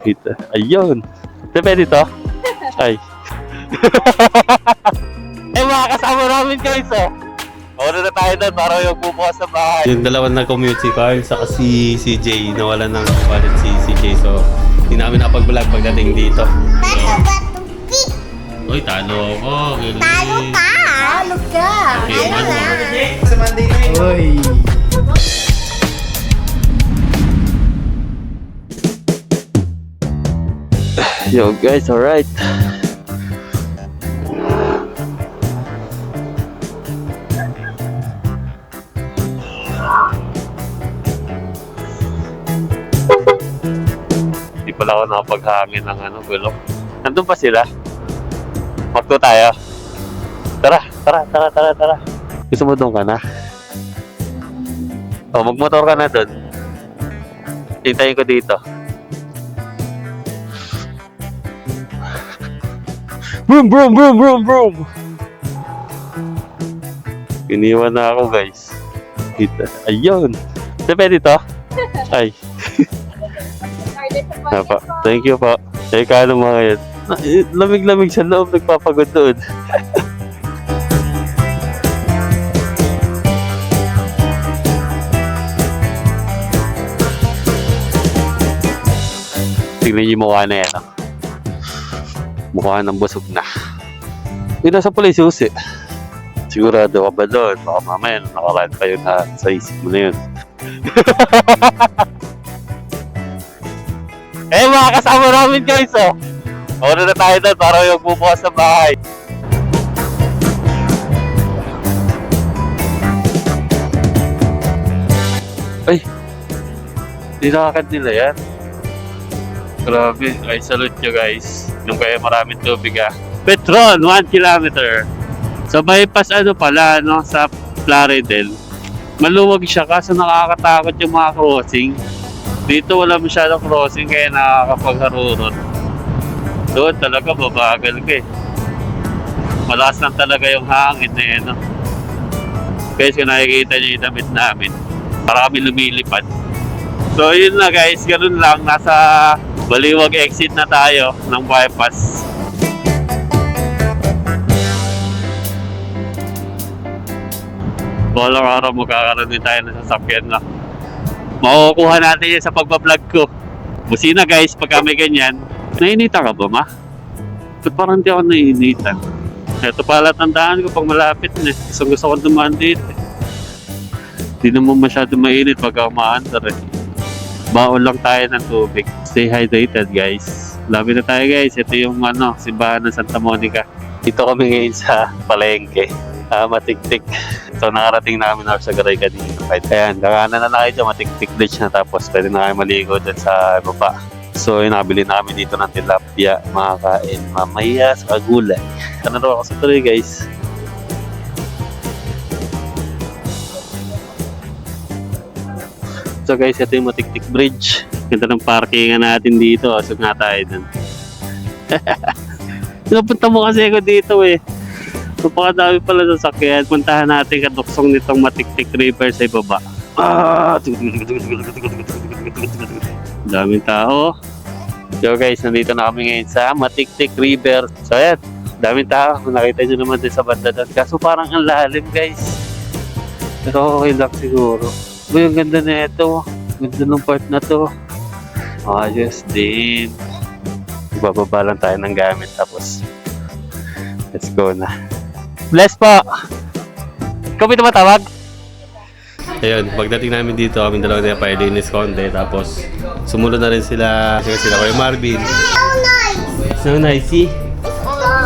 Dito. Ayun. Depende to? Ay. Eh mga kasama namin guys oh. Mauna na tayo doon para yung bubukas sa bahay. Yung dalawang nag-commute si Carl saka si CJ. Nawalan ng wallet si CJ. So, hindi namin nakapag-vlog pagdating dito. Uy, talo ako. Talo ka! Talo ka! Okay, ano? Sa Monday na yun. Uy! Yo guys, alright. Hindi pala ako nakapaghangin ng gulong. Nandun pa sila? Magto tayo. Tara. Gusto mo doon ka na? O, magmotor ka na doon. Hintayin ko dito. Vroom! Iniwan na ako guys. Dito. Ayun. Depende to? Ay. Napa. Thank you po. Teka ano mga yan. Lamig-lamig sa loob. Nagpapagod doon. Tignan niyo yung mukha na yan. Mukha ng busog na. Yung nasa pala yung susi. Sigurado ka ba doon? Baka mamaya nakaraan pa yun na sa isip mo na yun. Eh mga kasama namin guys oh. Mauna na tayo doon para yung bubukas sa bahay. Ay! Di nakakad nila yan. Grabe, ay salute nyo guys. Nung kaya maraming tubig ah. Petron, 1 kilometer. So bypass pala no, sa Plaridel. Maluwag siya kaso nakakatakot yung mga crossing. Dito wala masyadong crossing kaya nakakapagharurot. Doon talaga babagal ka eh. Malakas lang talaga yung hangin na yun no. Guys kung nakikita nyo yung damit namin, para kami lumilipad. So yun na guys, ganun lang. Nasa Baliwag exit na tayo ng bypass. Balang araw magkakaroon din tayo ng sasakyan na makukuha natin yan sa pagbablog ko. Busina guys, pagka may ganyan. Nainitan ka ba ma? Ba't parang hindi ako nainitan? Ito pala tandaan ko pag malapit na. Gusto ko dumaan dito. Hindi naman masyado mainit pagka umaandar eh. Baon lang tayo ng tubig. Stay hydrated guys. Labi na tayo guys. Ito yung simbahan ng Santa Monica. Dito kami ngayon sa palengke. Matiktik. So nakarating namin na sa Garay kanina. Ayan, kakanan na tayo dyan. Matiktik beach na tapos pwede na kayo maligo dyan sa baba. So yun, nakabili na kami dito ng tilapia. Makakain mamaya sa gulay. Ano ako sa tuloy guys. So guys, ito yung Matiktik Bridge. Ganda ng parkingan natin dito. Asog nga tayo dun. Napunta mo kasi ako dito eh. Napakadami pala sa sakyan. Puntahan natin katuksong nitong Matiktik River sa ibaba. Daming tao. So guys, nandito na kami ngayon sa Matiktik River. So ayan, daming tao. Nakita nyo naman din sa banda doon. Kaso parang ang lalim guys. Pero okay lang siguro. Uy, ang ganda na ito. Ganda ng part na to. Ayos din. Bababa lang tayo ng gamit tapos let's go na. Bless po! Ikaw ba tumatawag? Ayun, pagdating namin dito, kami dalawa na pailinis konti. Tapos sumunod na rin sila Kuya Marvin. So nice, see?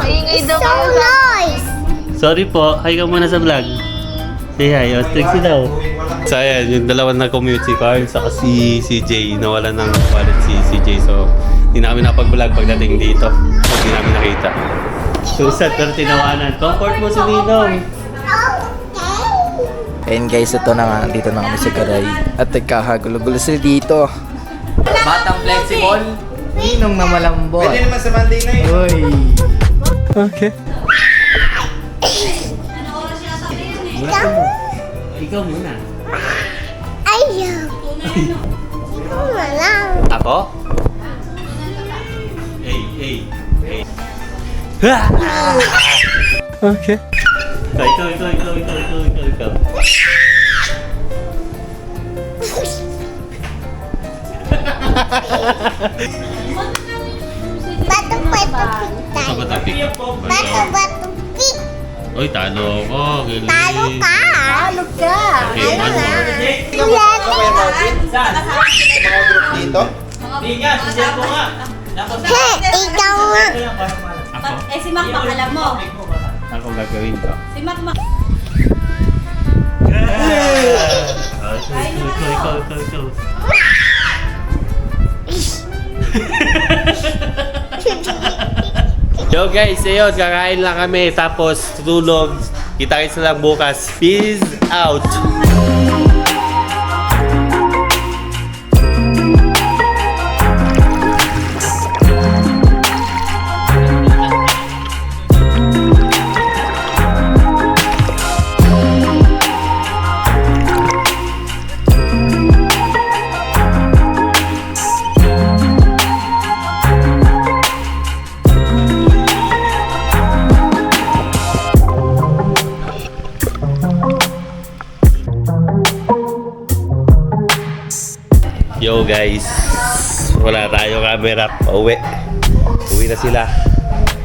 It's so nice! Sorry po, hi ka muna sa vlog. Say hi, ostrix sila oh. So ayan, yung dalawang nag-commute si Carl saka si CJ. Nawalan ng wallet si CJ. So hindi namin napag-vlog pagdating dito. Hindi namin nakita. So sad pero tinawanan. Comfort mo si Ninong. Ayun guys, ito na nga. Dito na kami sa Garay. At nagkakagulo-gulo sila dito. Batang flexible. Ninong na malambot. Pwede naman sa Monday na yun. Uy! Okay. Ikaw muna. Ayaw! Ikaw na lang. Ako? Okay. Ikaw. Sa batapik. Uy, talo ako. Galing. Talo ka. Okay, Ano one na? more. Kuya Marvin? Sa mga group dito? Ikaw nga. Ako? Si Makmak, alam mo. Ako gagawin ko. Si Makmak. Ikaw. Yo guys, ayun, kakain lang kami tapos tutulog. Kita-kits na lang bukas. Peace out! Yo guys, wala tayo camera. Uwi na sila.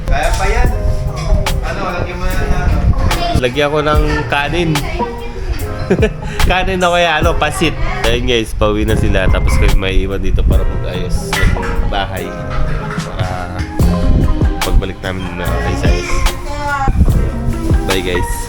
Kaya pa yan. Ano, lagyan mo na ano. Lagyan ko ng kanin. Kanin na kaya pasit. Ayun guys, pauwi na sila. Tapos kayo may iwan dito para mag-ayos ng bahay. Para pagbalik namin na ayos-ayos. Bye guys.